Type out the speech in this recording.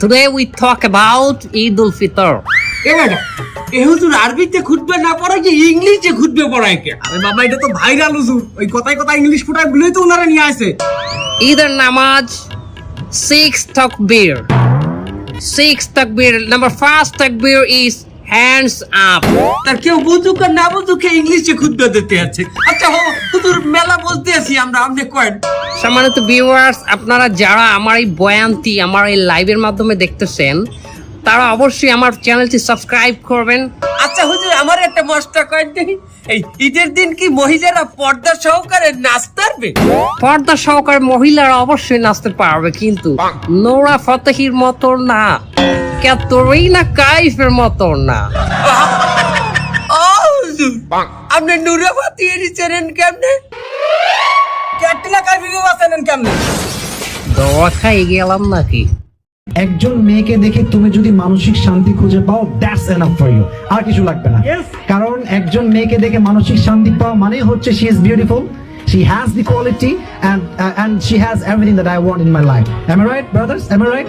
Today we talk about Eid al-Fitr. এ madam এ হুজুর আরবিতে খুতবা না পড়ায় যে ইংলিশে খুতবে পড়ায় কে? আরে বাবা এটা তো ভাইরাল হুজুর, ওই কথায় কথা ইংলিশ ফুটায় বলেই তো ওনারা নিয়ে আসে। Either namaz, 6 takbir. 6 takbir. Number first takbir is hands up. তার কেউ বুঝুক আর না বুঝুক ইংলিশে খুতবা দিতে আছে। আচ্ছা হুজুর মেলা বলতে আছি আমরা, আপনি কয়েন। সম্মানিত ভিউয়ার্স, আপনারা যারা আমার এই বয়ানটি আমার এই লাইভের মাধ্যমে দেখতেছেন তারা অবশ্যই আমার চ্যানেলটি সাবস্ক্রাইব করবেন। আচ্ছা হুজুর আমার একটা মশটা কয়েন দেখি, এই ঈদের দিন কি মহিলারা পর্দা সহকারে নাচতে পারবে? পর্দা সহকারে মহিলারা অবশ্যই নাচতে পারবে, কিন্তু নোরা ফতেহির মতো না, ক্যাটরিনা কাইফের মতো না। ও হুজুর আপনি নুরাবাতি এরিছেন কেমনে? ক্যাটরিনা কাইফকে বাঁচালেন কেমনে? দোয়া খাই গেলাম নাকি? একজন মেয়েকে দেখে তুমি যদি মানসিক শান্তি খুঁজে পাও, দ্যাটস এনাফ ফর ইউ, আর কিছু লাগবে না। কারণ একজন মেয়েকে দেখে মানসিক শান্তি পাওয়া মানে হচ্ছে she is beautiful, she has the quality and she has everything that I want in my life. Am I right, brothers? Am I right?